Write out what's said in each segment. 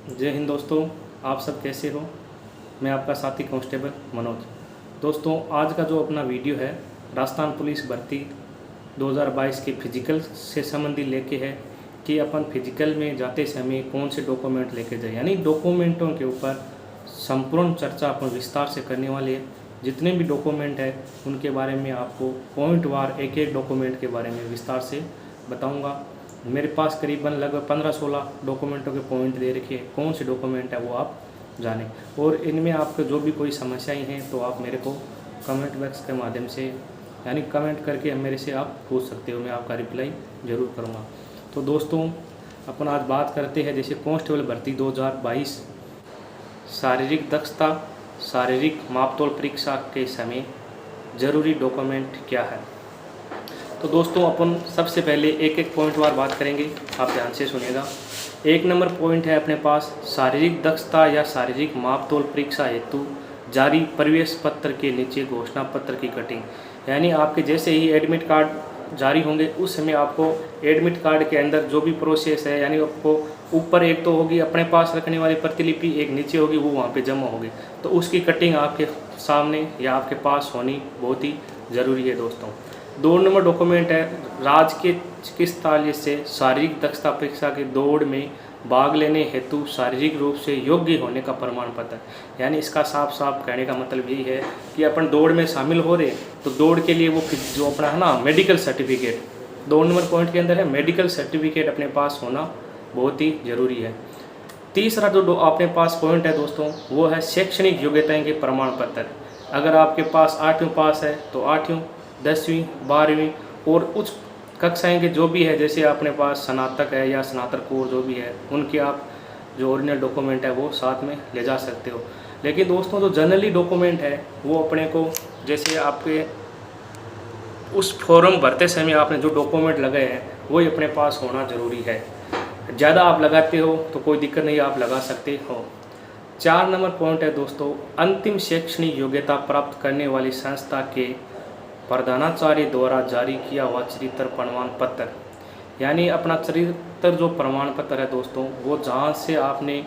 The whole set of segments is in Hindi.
जय हिंद दोस्तों, आप सब कैसे हो। मैं आपका साथी कांस्टेबल मनोज। दोस्तों, आज का जो अपना वीडियो है राजस्थान पुलिस भर्ती 2022 के फिजिकल से संबंधी लेके है कि अपन फिजिकल में जाते समय कौन से डॉक्यूमेंट लेके जाए, यानी डॉक्यूमेंटों के ऊपर संपूर्ण चर्चा अपन विस्तार से करने वाले हैं। जितने भी डॉक्यूमेंट है उनके बारे में आपको पॉइंट वार एक एक डॉक्यूमेंट के बारे में विस्तार से बताऊंगा। मेरे पास करीबन लगभग 15-16 डॉक्यूमेंटों के पॉइंट दे रखे हैं, कौन से डॉक्यूमेंट है वो आप जानें। और इनमें आपको जो भी कोई समस्याएं हैं तो आप मेरे को कमेंट बॉक्स के माध्यम से यानी कमेंट करके मेरे से आप पूछ सकते हो, मैं आपका रिप्लाई ज़रूर करूँगा। तो दोस्तों, अपन आज बात करते हैं जैसे कांस्टेबल भर्ती 2022 शारीरिक दक्षता शारीरिक मापतोल परीक्षा के समय ज़रूरी डॉक्यूमेंट क्या है। तो दोस्तों, अपन सबसे पहले एक एक पॉइंट वार बात करेंगे, आप ध्यान से सुनिएगा। 1 नंबर पॉइंट है अपने पास शारीरिक दक्षता या शारीरिक मापतोल परीक्षा हेतु जारी प्रवेश पत्र के नीचे घोषणा पत्र की कटिंग। यानी आपके जैसे ही एडमिट कार्ड जारी होंगे उस समय आपको एडमिट कार्ड के अंदर जो भी प्रोसेस है, यानी आपको ऊपर एक तो होगी अपने पास रखने वाली प्रतिलिपि, एक नीचे होगी वो वहाँ पे जमा होगी, तो उसकी कटिंग आपके सामने या आपके पास होनी बहुत ही ज़रूरी है दोस्तों। 2 नंबर डॉक्यूमेंट है राजकीय चिकित्सालय से शारीरिक दक्षता परीक्षा की दौड़ में भाग लेने हेतु शारीरिक रूप से योग्य होने का प्रमाण पत्र। यानी इसका साफ साफ कहने का मतलब यही है कि अपन दौड़ में शामिल हो रहे तो दौड़ के लिए वो जो अपना है ना मेडिकल सर्टिफिकेट 2 नंबर पॉइंट के अंदर है, मेडिकल सर्टिफिकेट अपने पास होना बहुत ही ज़रूरी है। तीसरा जो अपने पास पॉइंट है दोस्तों वो है शैक्षणिक योग्यताएं के प्रमाण पत्र। अगर आपके पास 8वीं पास है तो 8वीं 10वीं 12वीं और उच्च कक्षाएं के जो भी है, जैसे अपने पास स्नातक है या स्नातकोत्तर जो भी है, उनके आप जो ओरिजिनल डॉक्यूमेंट है वो साथ में ले जा सकते हो। लेकिन दोस्तों, जो जनरली डॉक्यूमेंट है वो अपने को जैसे आपके उस फॉर्म भरते समय आपने जो डॉक्यूमेंट लगाए हैं वही अपने पास होना ज़रूरी है। ज़्यादा आप लगाते हो तो कोई दिक्कत नहीं, आप लगा सकते हो। 4 नंबर पॉइंट है दोस्तों अंतिम शैक्षणिक योग्यता प्राप्त करने वाली संस्था के प्रधानाचार्य द्वारा जारी किया हुआ चरित्र प्रमाण पत्र। यानी अपना चरित्र जो प्रमाण पत्र है दोस्तों वो जहाँ से आपने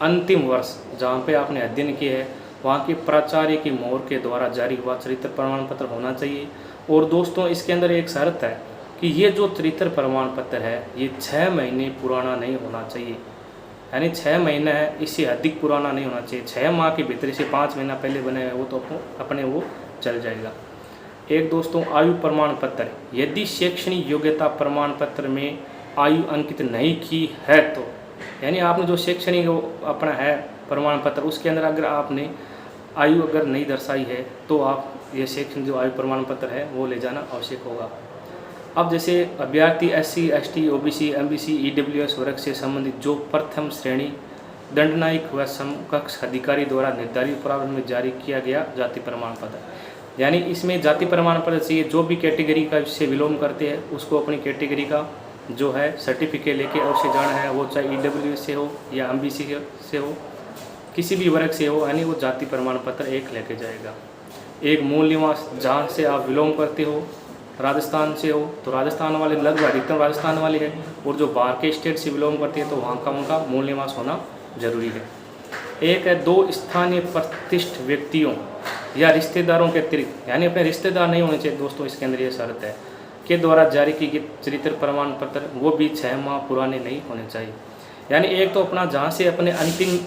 अंतिम वर्ष जहाँ पे आपने अध्ययन किया है वहाँ के प्राचार्य की मोहर के द्वारा जारी हुआ चरित्र प्रमाण पत्र होना चाहिए। और दोस्तों, इसके अंदर एक शर्त है कि ये जो चरित्र प्रमाण पत्र है ये 6 महीने पुराना नहीं होना चाहिए। यानी 6 महीना है, इससे अधिक पुराना नहीं होना चाहिए। 6 माह के भीतर से 5 महीना पहले बने हुए वो तो अपने वो चल जाएगा। एक दोस्तों आयु प्रमाण पत्र, यदि शैक्षणिक योग्यता प्रमाण पत्र में आयु अंकित नहीं की है तो यानी आपने जो शैक्षणिक अपना है प्रमाण पत्र उसके अंदर अगर आपने आयु अगर नहीं दर्शाई है तो आप ये शैक्षणिक जो आयु प्रमाण पत्र है वो ले जाना आवश्यक होगा। अब जैसे अभ्यर्थी SC ST OBC MBC EWS वर्ग से संबंधित जो प्रथम श्रेणी दंडनायक व समकक्ष अधिकारी द्वारा निर्धारित प्रावधान में जारी किया गया जाति प्रमाण पत्र। यानी इसमें जाति प्रमाण पत्र चाहिए, जो भी कैटेगरी का से बिलोंग करते हैं उसको अपनी कैटेगरी का जो है सर्टिफिकेट लेके अवश्य जाना है, वो चाहे EWS से हो या MBC से हो, किसी भी वर्ग से हो, यानी वो जाति प्रमाण पत्र एक लेके जाएगा। एक मूल निवास जहाँ से आप बिलोंग करते हो, राजस्थान से हो तो राजस्थान वाले लगभग अधिकतम राजस्थान वाले हैं, और जो बाहर के स्टेट से बिलोंग करते हैं तो वहाँ का उनका मूल निवास होना जरूरी है। एक है 2 स्थानीय प्रतिष्ठित व्यक्तियों या रिश्तेदारों के अतिरिक्त, यानी अपने रिश्तेदार नहीं होने चाहिए दोस्तों, इसके अंदर ये शर्त है, के द्वारा जारी की गई चरित्र प्रमाण पत्र वो भी 6 माह पुराने नहीं होने चाहिए। यानी एक तो अपना जहाँ से अपने अंतिम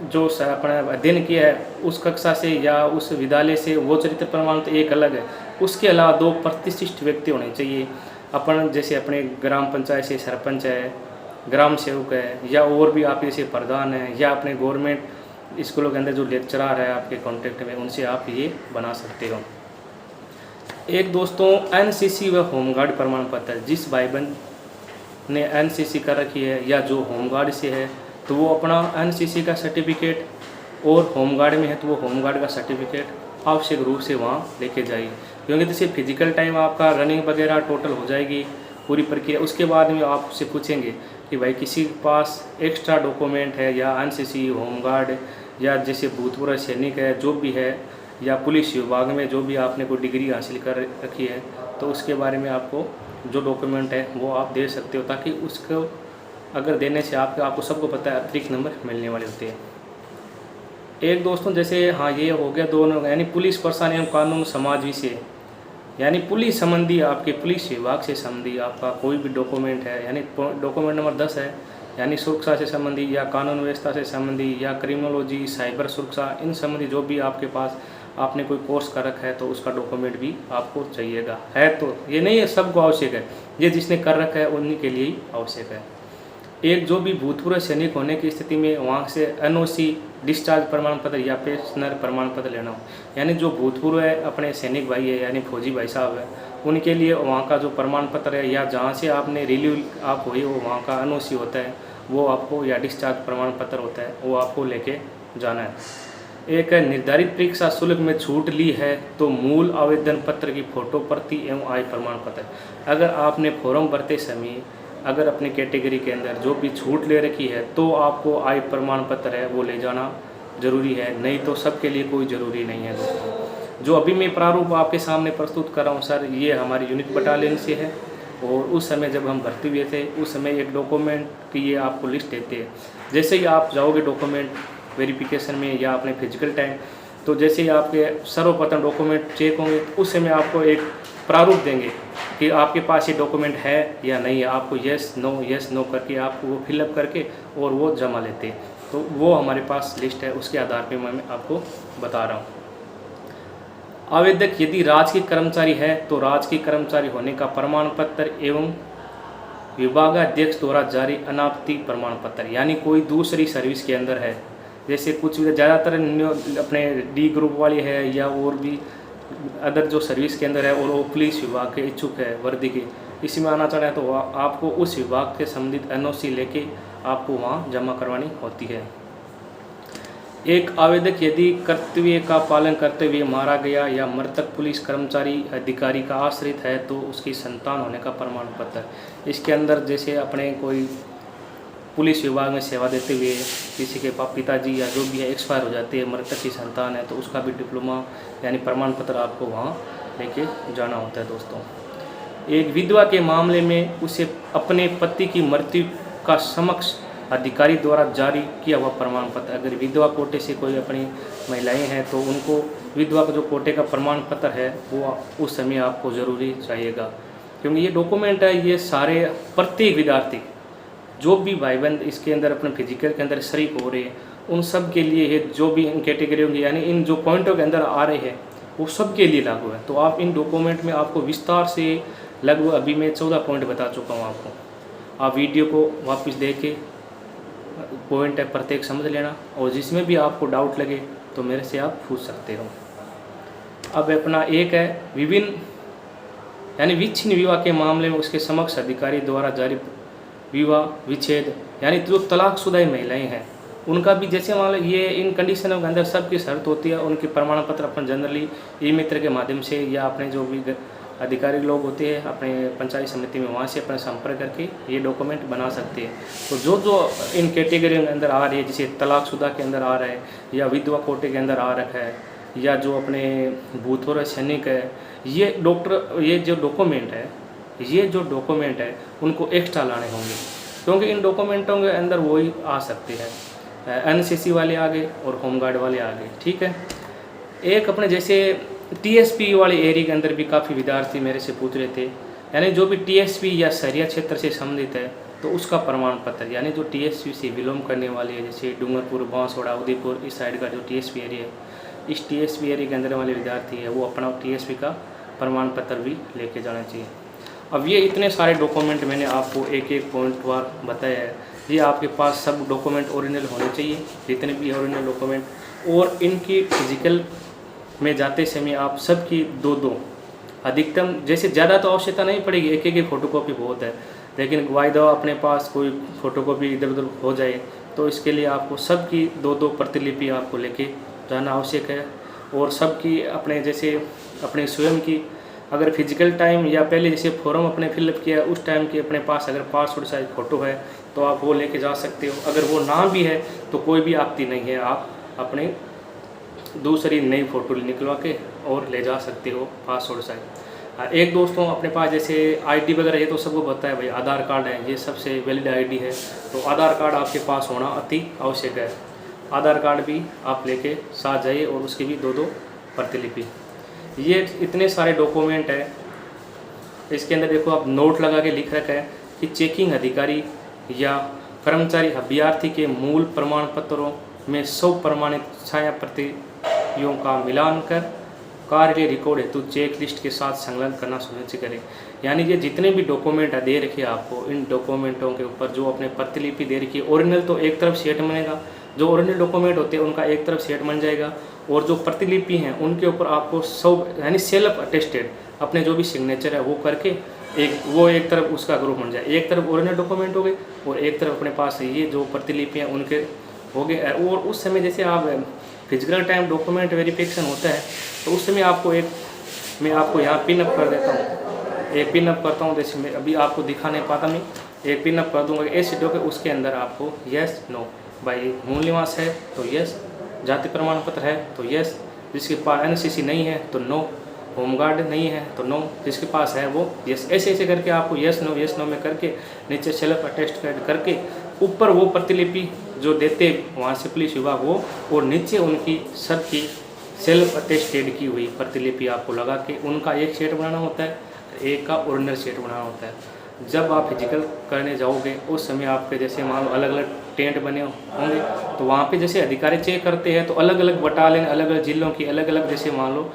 जो अपना अध्ययन किया है उस कक्षा से या उस विद्यालय से वो चरित्र प्रमाण तो एक अलग है, उसके अलावा 2 प्रतिष्ठित व्यक्ति होने चाहिए। अपन जैसे अपने ग्राम पंचायत से सरपंच है, ग्राम सेवक है, या और भी आप जैसे प्रधान है, या अपने गवर्नमेंट स्कूलों के अंदर जो लेक्चरर है आपके कांटेक्ट में, उनसे आप ये बना सकते हो। एक दोस्तों NCC व होमगार्ड प्रमाण पत्र, जिस भाई बहन ने NCC कर रखी है या जो होमगार्ड से है तो वो अपना NCC का सर्टिफिकेट, और होमगार्ड में है तो वो होमगार्ड का सर्टिफिकेट आवश्यक रूप से वहाँ लेके जाइए, क्योंकि जैसे फिजिकल टाइम आपका रनिंग वगैरह टोटल हो जाएगी पूरी प्रक्रिया, उसके बाद में आपसे पूछेंगे कि भाई किसी के पास एक्स्ट्रा डॉक्यूमेंट है या NCC होमगार्ड या जैसे भूतपूर्व सैनिक है जो भी है, या पुलिस विभाग में जो भी आपने कोई डिग्री हासिल कर रखी है तो उसके बारे में आपको जो डॉक्यूमेंट है वो आप दे सकते हो, ताकि उसको अगर देने से आपको सबको पता है अतिरिक्त नंबर मिलने वाले होते हैं। एक दोस्तों जैसे हाँ ये हो गया दोनों, यानी पुलिस प्रशासन एवं कानून समाज विषय, यानी पुलिस संबंधी आपके पुलिस विभाग से संबंधी आपका कोई भी डॉक्यूमेंट है, यानी डॉक्यूमेंट नंबर 10 है, यानी सुरक्षा से संबंधी या कानून व्यवस्था से संबंधी या क्रिमिनोलॉजी साइबर सुरक्षा इन संबंधी जो भी आपके पास आपने कोई कोर्स कर रखा है तो उसका डॉक्यूमेंट भी आपको चाहिएगा। है तो ये नहीं है सबको आवश्यक है, ये जिसने कर रखा है उन्हीं के लिए ही आवश्यक है। एक जो भी भूतपूर्व सैनिक होने की स्थिति में वहाँ से एनओसी डिस्चार्ज प्रमाण पत्र या पेंशनर प्रमाण पत्र लेना हो, यानी जो भूतपूर्व है अपने सैनिक भाई है यानी फौजी भाई साहब है उनके लिए वहाँ का जो प्रमाण पत्र है या जहाँ से आपने रिलीव आप हुई हो वहाँ का एनओसी होता है वो आपको, या डिस्चार्ज प्रमाण पत्र होता है वो आपको लेके जाना है। एक निर्धारित परीक्षा शुल्क में छूट ली है तो मूल आवेदन पत्र की फोटो प्रति एवं आय प्रमाण पत्र, अगर आपने फॉर्म भरते समय अगर अपनी कैटेगरी के अंदर जो भी छूट ले रखी है तो आपको आय प्रमाण पत्र है वो ले जाना जरूरी है, नहीं तो सबके लिए कोई ज़रूरी नहीं है दोस्तों। जो अभी मैं प्रारूप आपके सामने प्रस्तुत कर रहा हूँ सर, ये हमारी यूनिट बटालियन से है और उस समय जब हम भर्ती हुए थे उस समय एक डॉक्यूमेंट की ये आपको लिस्ट देते हैं। जैसे ही आप जाओगे डॉक्यूमेंट वेरिफिकेशन में या अपने फिजिकल टाइम, तो जैसे ही आपके सर्वप्रथम डॉक्यूमेंट चेक होंगे उस समय आपको एक प्रारूप देंगे कि आपके पास ये डॉक्यूमेंट है या नहीं है। आपको यस नो करके आपको वो फिलअप करके और वो जमा लेते हैं। तो वो हमारे पास लिस्ट है, उसके आधार पे मैं आपको बता रहा हूँ। आवेदक यदि राजकीय कर्मचारी है तो राजकीय कर्मचारी होने का प्रमाण पत्र एवं विभागाध्यक्ष द्वारा जारी अनापत्ति प्रमाण पत्र, यानी कोई दूसरी सर्विस के अंदर है, जैसे कुछ ज़्यादातर अपने डी ग्रुप वाली है या और भी अदर जो सर्विस के अंदर है और वो पुलिस विभाग के इच्छुक है वर्दी के, इसी में आना चाह रहे हैं तो आपको उस विभाग के संबंधित एनओसी लेके आपको वहाँ जमा करवानी होती है। एक आवेदक यदि कर्तव्य का पालन करते हुए मारा गया या मृतक पुलिस कर्मचारी अधिकारी का आश्रित है तो उसकी संतान होने का प्रमाण पत्र, इसके अंदर जैसे अपने कोई पुलिस विभाग में सेवा देते हुए किसी के पिताजी या जो भी है एक्सपायर हो जाते हैं, मृतक की संतान है तो उसका भी डिप्लोमा यानी प्रमाण पत्र आपको वहाँ लेके जाना होता है दोस्तों। एक विधवा के मामले में उसे अपने पति की मृत्यु का समक्ष अधिकारी द्वारा जारी किया हुआ प्रमाण पत्र, अगर विधवा कोटे से कोई अपनी महिलाएं हैं तो उनको विधवा का जो कोटे का प्रमाण पत्र है वो उस समय आपको ज़रूरी चाहिएगा, क्योंकि ये डॉक्यूमेंट है ये सारे प्रत्येक विद्यार्थी जो भी भाई बंद इसके अंदर अपने फिजिकल के अंदर शरीक हो रहे हैं उन सब के लिए है, जो भी इन कैटेगरी होंगी यानी इन जो पॉइंटों के अंदर आ रहे हैं वो सब के लिए लागू है। तो आप इन डॉक्यूमेंट में आपको विस्तार से लगभग अभी मैं 14 पॉइंट बता चुका हूँ आपको, आप वीडियो को वापस देख के पॉइंट है प्रत्येक समझ लेना और जिसमें भी आपको डाउट लगे तो मेरे से आप पूछ सकते हो। अब अपना एक है विभिन्न यानी विच्छिन्न विवाह के मामले में उसके समक्ष अधिकारी द्वारा जारी विवाह विच्छेद, यानी जो तलाकशुदा महिलाएं हैं उनका भी जैसे मान लो ये इन कंडीशनों के अंदर सबकी शर्त होती है, उनके प्रमाण पत्र अपन जनरली ई मित्र के माध्यम से या अपने जो भी अधिकारी लोग होते हैं अपने पंचायत समिति में वहाँ से अपने संपर्क करके ये डॉक्यूमेंट बना सकते हैं। तो जो इन कैटेगरी के अंदर आ रही है जैसे तलाकशुदा के अंदर आ रहा है या विधवा कोटे के अंदर आ रखा है या जो अपने भूतपूर्व सैनिक है, ये जो डॉक्यूमेंट है उनको एक्स्ट्रा लाने होंगे, क्योंकि इन डॉक्यूमेंटों के अंदर वही आ सकते हैं एनसीसी वाले आगे और होमगार्ड वाले आगे। ठीक है, एक अपने जैसे टीएसपी वाले एरिया के अंदर भी काफ़ी विद्यार्थी मेरे से पूछ रहे थे, यानी जो भी टीएसपी या शहरिया क्षेत्र से संबंधित है तो उसका प्रमाण पत्र, यानी जो टीएसपी से बिलोंग करने वाले है जैसे डूंगरपुर बांसवाड़ा उदयपुर इस साइड का जो टीएसपी एरिया है, इस टीएसपी एरिया के अंदर वाले विद्यार्थी है वो अपना टीएसपी का प्रमाण पत्र भी लेके जाना चाहिए। अब ये इतने सारे डॉक्यूमेंट मैंने आपको एक एक पॉइंट वार बताया है, ये आपके पास सब डॉक्यूमेंट ओरिजिनल होने चाहिए, जितने भी ओरिजिनल डॉक्यूमेंट, और इनकी फिजिकल में जाते समय आप सबकी दो अधिकतम, जैसे ज़्यादा तो आवश्यकता नहीं पड़ेगी, एक एक फ़ोटोकॉपी बहुत है, लेकिन वायदा अपने पास कोई फ़ोटोकॉपी इधर उधर हो जाए तो इसके लिए आपको सबकी दो प्रतिलिपि आपको लेके जाना आवश्यक है। और सबकी अपने जैसे अपने स्वयं की अगर फिजिकल टाइम या पहले जैसे फॉर्म अपने फिलअप किया उस टाइम की अपने पास अगर पासपोर्ट साइज फ़ोटो है तो आप वो लेके जा सकते हो। अगर वो ना भी है तो कोई भी आपत्ति नहीं है, आप अपने दूसरी नई फ़ोटो निकलवा के और ले जा सकते हो पासपोर्ट साइज। एक दोस्तों अपने पास जैसे आईडी वगैरह ये तो सबको पता है भाई, आधार कार्ड है ये सबसे वैलिड आईडी है, तो आधार कार्ड आपके पास होना अति आवश्यक है। आधार कार्ड भी आप लेके साथ जाइए और उसकी भी 2-2 प्रतिलिपि। ये इतने सारे डॉक्यूमेंट है, इसके अंदर देखो आप नोट लगा के लिख रखा है कि चेकिंग अधिकारी या कर्मचारी अभ्यर्थी के मूल प्रमाण पत्रों में 100 प्रमाणित छाया प्रतियों का मिलान कर कार्य रिकॉर्ड हेतु चेक लिस्ट के साथ संलग्न करना सुनिश्चित करें। यानी ये जितने भी डॉक्यूमेंट दे रखे हैं आपको, इन डॉक्यूमेंटों के ऊपर जो अपने प्रतिलिपि दे रखी है, ओरिजिनल तो एक तरफ सेट बनेगा, जो ओरिजिनल डॉक्यूमेंट होते हैं उनका एक तरफ सेट बन जाएगा, और जो प्रतिलिपि हैं उनके ऊपर आपको 100 यानी सेल्फ अटेस्टेड अपने जो भी सिग्नेचर है वो करके एक तरफ उसका ग्रुप बन जाए। एक तरफ ओरिजिनल डॉक्यूमेंट हो गए और एक तरफ अपने पास ये जो प्रतिलिपि हैं उनके हो गए। और उस समय जैसे आप फिजिकल टाइम डॉक्यूमेंट वेरिफिकेशन होता है तो उस समय मैं आपको यहाँ पिन अप कर देता हूँ, एक पिन अप करता हूँ, जैसे मैं अभी आपको दिखा नहीं पाता, मैं एक पिन अप कर दूँगा ऐसे वीडियो के, उसके अंदर आपको यस नो, भाई मूल निवास है तो यस, जाति प्रमाण पत्र है तो यस, जिसके पास एनसीसी नहीं है तो नो, होमगार्ड नहीं है तो नो, जिसके पास है वो यस, ऐसे करके आपको यस नो में करके नीचे सेल्फ अटेस्ट करके ऊपर वो प्रतिलिपि जो देते वहाँ से पुलिस विभाग वो, और नीचे उनकी सबकी सेल्फ अटेस्टेड की हुई प्रतिलिपि आपको लगा के उनका एक सेट बनाना होता है, एक का ओरिजिनल सेट बनाना होता है। जब आप फिजिकल करने जाओगे उस समय आपके जैसे मान लो अलग अलग टेंट बने होंगे, तो वहाँ पे जैसे अधिकारी चेक करते हैं तो अलग अलग बटालियन, अलग अलग जिलों की अलग अलग, जैसे मान लो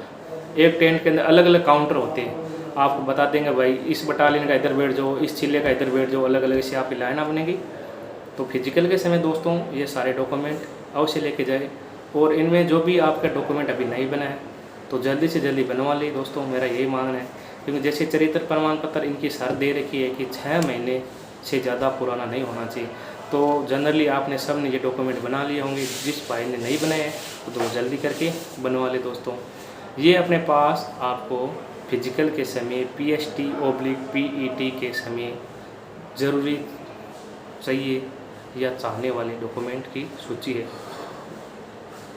एक टेंट के अंदर अलग अलग काउंटर होते हैं, आपको बता देंगे भाई इस बटालियन का इधर बैठ जाओ, इस जिले का इधर बैठ जाओ, अलग अलग से आपकी लाइना बनेगी। तो फिजिकल के समय दोस्तों ये सारे डॉक्यूमेंट अवश्य लेके जाए, और इनमें जो भी आपका डॉक्यूमेंट अभी नहीं बना है तो जल्दी से जल्दी बनवा ली दोस्तों, मेरा यही मानना है। क्योंकि जैसे चरित्र प्रमाण पत्र इनकी शर्त दे रखी है कि 6 महीने से ज़्यादा पुराना नहीं होना चाहिए, तो जनरली आपने सब ने ये डॉक्यूमेंट बना लिए होंगे। जिस भाई ने नहीं बनाए हैं तो जल्दी करके बनवा ले दोस्तों। ये अपने पास आपको फिजिकल के समय PST/PET के समय ज़रूरी चाहिए या चाहने वाले डॉक्यूमेंट की सूची है।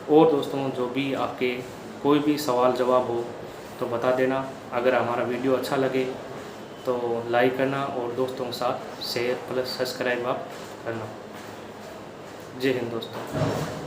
और दोस्तों जो भी आपके कोई भी सवाल जवाब हो तो बता देना। अगर हमारा वीडियो अच्छा लगे तो लाइक करना और दोस्तों के साथ शेयर प्लस सब्सक्राइब आप करना। जय हिंद दोस्तों।